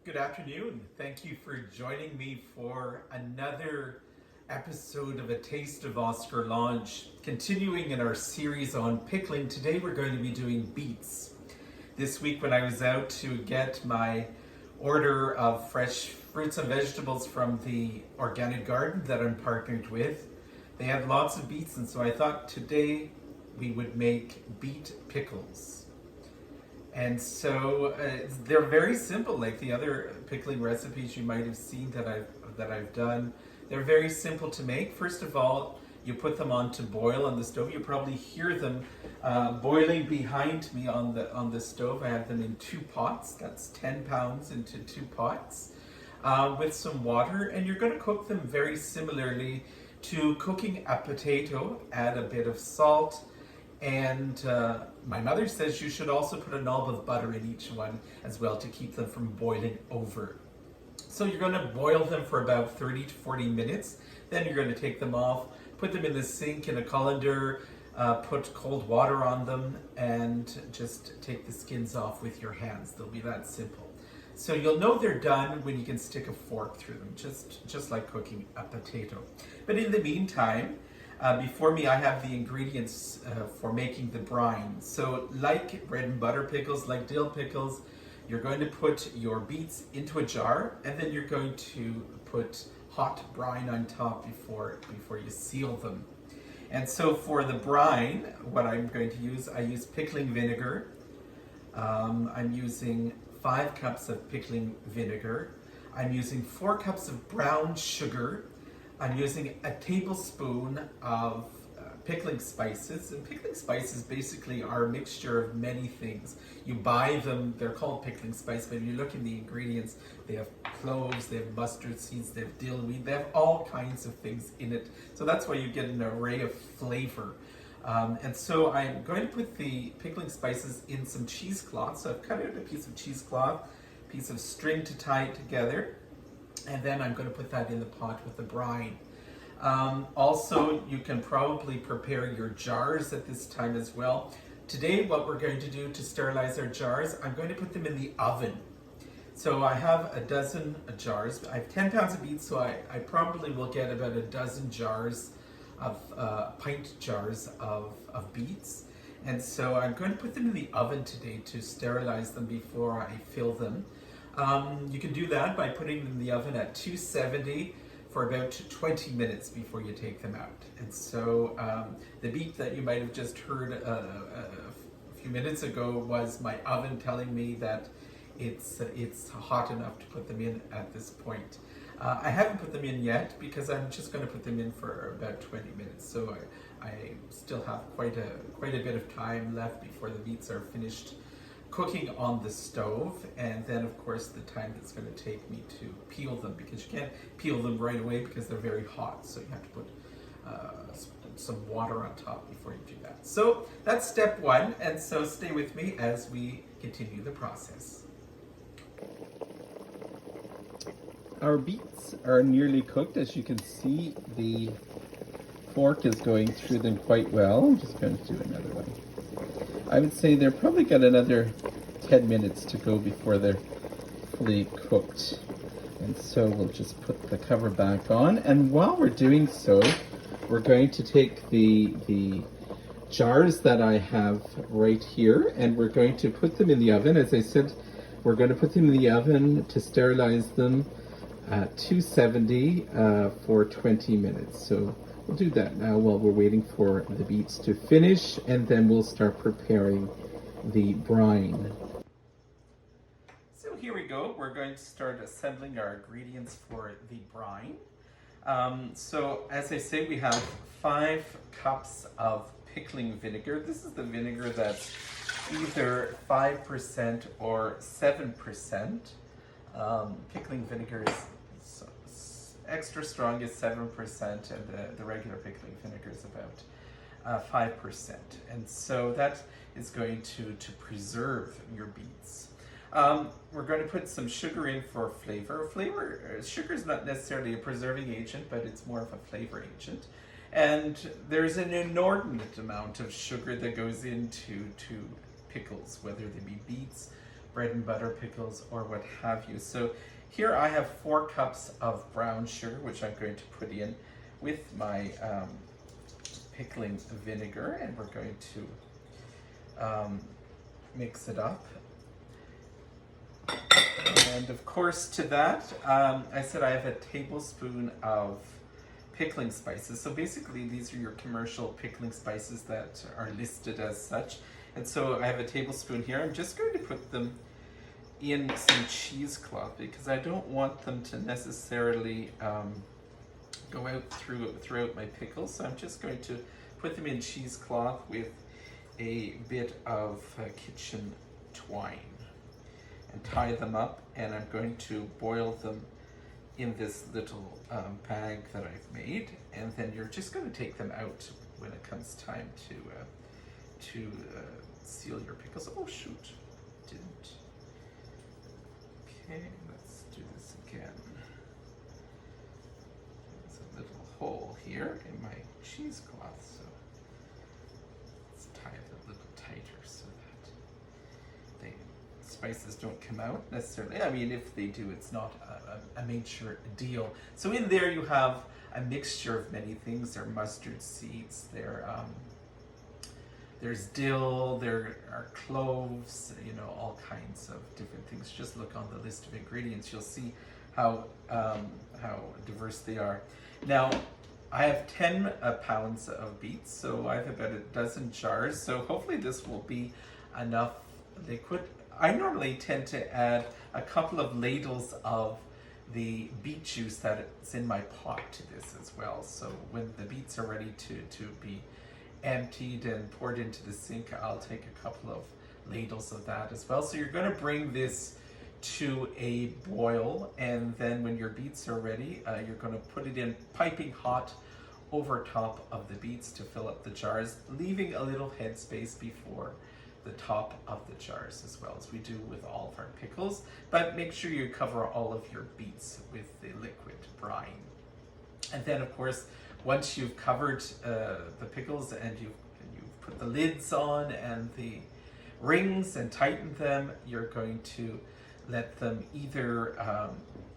Good afternoon. Thank you for joining me for another episode of A Taste of Oscar Lodge. Continuing in our series on pickling, today we're going to be doing beets. This week when I was out to get my order of fresh fruits and vegetables from the organic garden that I'm partnered with, they had lots of beets, and so I thought today we would make beet pickles. And so they're very simple, like the other pickling recipes you might have seen that I've done. They're very simple to make. First of all, you put them on to boil on the stove. You probably hear them boiling behind me on the stove. I have them in 2 pots. That's 10 pounds into 2 pots with some water. And you're going to cook them very similarly to cooking a potato. Add a bit of salt. And my mother says you should also put a knob of butter in each one as well to keep them from boiling over. So you're going to boil them for about 30 to 40 minutes. Then you're going to take them off, put them in the sink in a colander, put cold water on them, and just take the skins off with your hands. They'll be that simple. So you'll know they're done when you can stick a fork through them, just like cooking a potato. But in the meantime, before me, I have the ingredients for making the brine. So like bread and butter pickles, like dill pickles, you're going to put your beets into a jar, and then you're going to put hot brine on top before you seal them. And so for the brine, what I'm going to use, I use pickling vinegar. I'm using 5 cups of pickling vinegar. I'm using 4 cups of brown sugar. I'm using a tablespoon of pickling spices, and pickling spices basically are a mixture of many things. You buy them, they're called pickling spice, but if you look in the ingredients, they have cloves, they have mustard seeds, they have dill weed, they have all kinds of things in it. So that's why you get an array of flavor. And so I'm going to put the pickling spices in some cheesecloth. So I've cut out a piece of cheesecloth, piece of string to tie it together. And then I'm going to put that in the pot with the brine. Also, you can probably prepare your jars at this time as well. Today, what we're going to do to sterilize our jars, I'm going to put them in the oven. So I have a dozen jars. I have 10 pounds of beets, so I probably will get about a dozen jars of pint jars of beets. And so I'm going to put them in the oven today to sterilize them before I fill them. You can do that by putting them in the oven at 270 for about 20 minutes before you take them out. And so the beep that you might have just heard a few minutes ago was my oven telling me that it's hot enough to put them in at this point. I haven't put them in yet because I'm just going to put them in for about 20 minutes. So I still have quite a bit of time left before the beets are finished cooking on the stove, and then of course the time that's going to take me to peel them, because you can't peel them right away because they're very hot, so you have to put some water on top before you do that. So that's step 1, and so stay with me as we continue the process. Our beets are nearly cooked. As you can see, the fork is going through them quite well. I'm just going to do another one. I would say they're probably got another 10 minutes to go before they're fully cooked. And so we'll just put the cover back on. And while we're doing so, we're going to take the jars that I have right here, and we're going to put them in the oven. As I said, we're going to put them in the oven to sterilize them at 270 for 20 minutes. So we'll do that now while we're waiting for the beets to finish, and then we'll start preparing the brine. So here we go. We're going to start assembling our ingredients for the brine. So as I say, we have 5 cups of pickling vinegar. This is the vinegar that's either 5% or 7%. Pickling vinegar is extra strong is 7%, and the regular pickling vinegar is about 5%. And so that is going to preserve your beets. We're going to put some sugar in for flavor. Sugar is not necessarily a preserving agent, but it's more of a flavor agent. And there's an inordinate amount of sugar that goes into pickles, whether they be beets, bread and butter pickles or what have you. So here I have 4 cups of brown sugar, which I'm going to put in with my pickling vinegar, and we're going to mix it up. And of course to that, I said I have a tablespoon of pickling spices. So basically these are your commercial pickling spices that are listed as such. And so I have a tablespoon here. I'm just going to put them in some cheesecloth because I don't want them to necessarily go out throughout my pickles. So I'm just going to put them in cheesecloth with a bit of kitchen twine and tie them up, and I'm going to boil them in this little bag that I've made, and then you're just going to take them out when it comes time to seal your pickles. Oh shoot, didn't. Okay, let's do this again. There's a little hole here in my cheesecloth, so let's tie it a little tighter so that the spices don't come out necessarily. I mean, if they do, it's not a major deal. So in there you have a mixture of many things. There are mustard seeds, there's dill, there are cloves, you know, all kinds of different things. Just look on the list of ingredients. You'll see how diverse they are. Now, I have 10 pounds of beets, so I have about a dozen jars. So hopefully this will be enough liquid. I normally tend to add a couple of ladles of the beet juice that's in my pot to this as well. So when the beets are ready to be emptied and poured into the sink, I'll take a couple of ladles of that as well. So you're going to bring this to a boil, and then when your beets are ready, you're going to put it in piping hot over top of the beets to fill up the jars, leaving a little headspace before the top of the jars, as well as we do with all of our pickles. But make sure you cover all of your beets with the liquid brine. And then of course, once you've covered the pickles and you've put the lids on and the rings and tightened them, you're going to let them either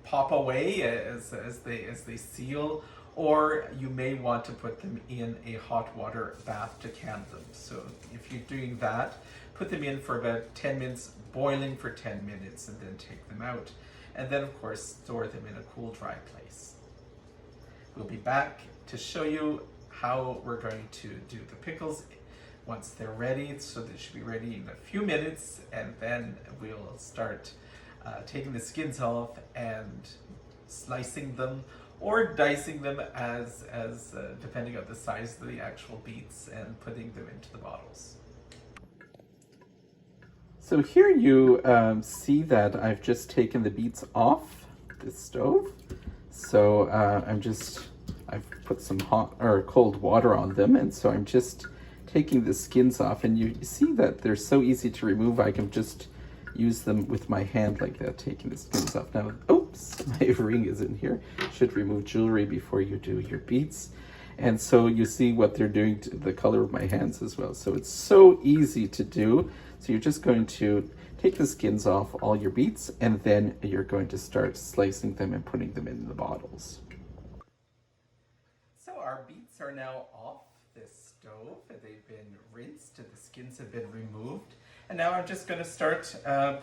pop away as they seal, or you may want to put them in a hot water bath to can them. So if you're doing that, put them in for about 10 minutes, boiling for 10 minutes, and then take them out. And then of course, store them in a cool, dry place. We'll be back to show you how we're going to do the pickles once they're ready. So they should be ready in a few minutes, and then we'll start taking the skins off and slicing them or dicing them as depending on the size of the actual beets, and putting them into the bottles. So here you see that I've just taken the beets off the stove. So I've put some hot or cold water on them, and so I'm just taking the skins off, and you see that they're so easy to remove. I can just use them with my hand like that, taking the skins off. Now, oops, my ring is in here. Should remove jewelry before you do your beets. And so you see what they're doing to the color of my hands as well. So it's so easy to do. So you're just going to take the skins off all your beets, and then you're going to start slicing them and putting them in the bottles. So our beets are now off the stove. They've been rinsed, the skins have been removed. And now I'm just going to start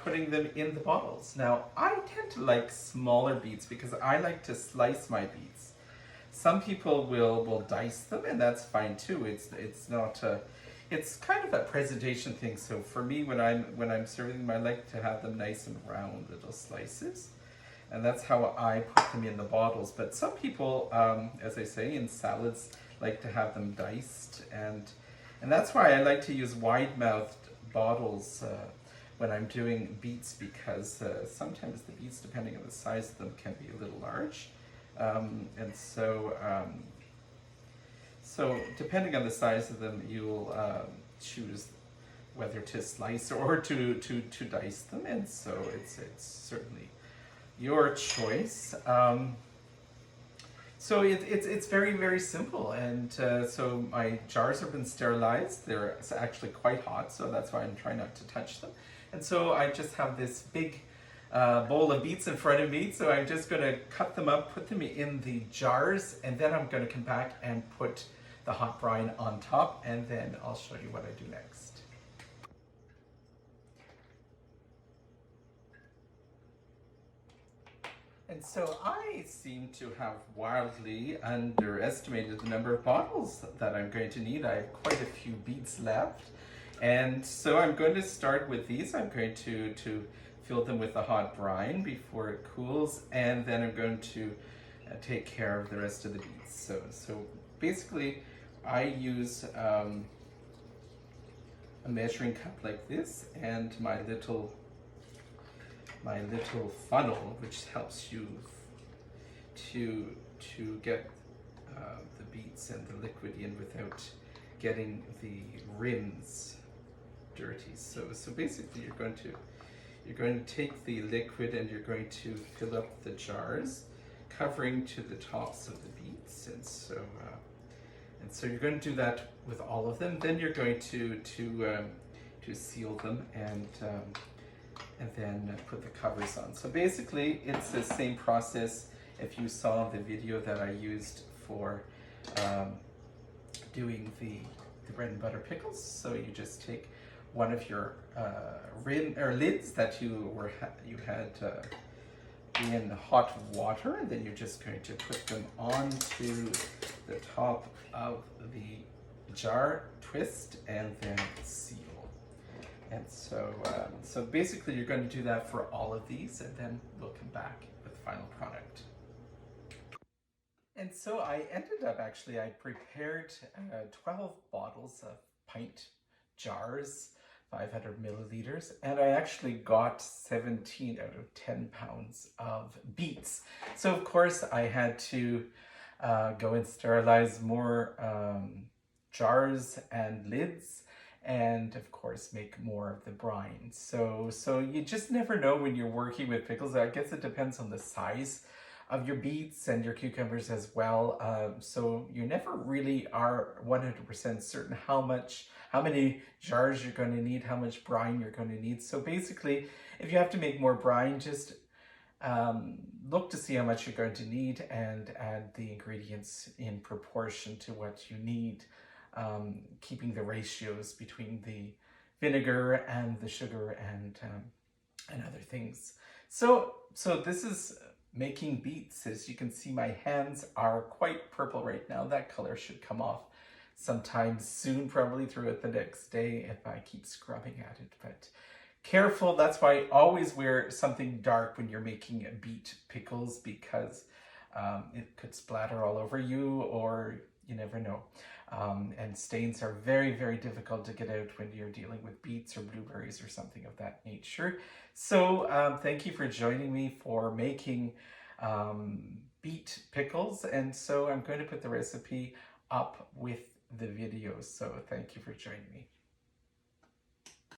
putting them in the bottles. Now, I tend to like smaller beets because I like to slice my beets. Some people will dice them, and that's fine too. It's not it's kind of a presentation thing. So for me, when I'm serving them, I like to have them nice and round little slices, and that's how I put them in the bottles. But some people, as I say, in salads, like to have them diced, and that's why I like to use wide-mouthed bottles when I'm doing beets, because sometimes the beets, depending on the size of them, can be a little large, and so depending on the size of them, you'll choose whether to slice or to dice them, and so it's certainly your choice. So it's very, very simple, and so my jars have been sterilized. They're actually quite hot, so that's why I'm trying not to touch them. And so I just have this big bowl of beets in front of me. So I'm just going to cut them up, put them in the jars, and then I'm going to come back and put the hot brine on top, and then I'll show you what I do next. And so I seem to have wildly underestimated the number of bottles that I'm going to need. I have quite a few beets left. And so I'm going to start with these. I'm going to fill them with the hot brine before it cools. And then I'm going to take care of the rest of the beets. So basically I use a measuring cup like this and my little funnel, which helps you to get the beets and the liquid in without getting the rims dirty. So basically you're going to take the liquid and you're going to fill up the jars, covering to the tops of the beets, and so you're going to do that with all of them. Then you're going to seal them and then put the covers on. So basically it's the same process if you saw the video that I used for doing the bread and butter pickles. So you just take one of your lids that you had in hot water, and then you're just going to put them onto the top of the jar, twist, and then seal. And so basically you're going to do that for all of these, and then we'll come back with the final product. And so I ended up I prepared 12 bottles of pint jars, 500 milliliters, and I actually got 17 out of 10 pounds of beets. So of course I had to go and sterilize more jars and lids, and of course make more of the brine. So you just never know when you're working with pickles. I guess it depends on the size of your beets and your cucumbers as well. So you never really are 100% certain how many jars you're going to need, how much brine you're going to need. So basically, if you have to make more brine, just look to see how much you're going to need and add the ingredients in proportion to what you need, keeping the ratios between the vinegar and the sugar and other things. So this is making beets. As you can see, my hands are quite purple right now. That color should come off sometime soon, probably throughout the next day if I keep scrubbing at it. But careful, that's why I always wear something dark when you're making beet pickles, because it could splatter all over you, or you never know. And stains are very, very difficult to get out when you're dealing with beets or blueberries or something of that nature. So thank you for joining me for making beet pickles. And so I'm going to put the recipe up with the video. So thank you for joining me.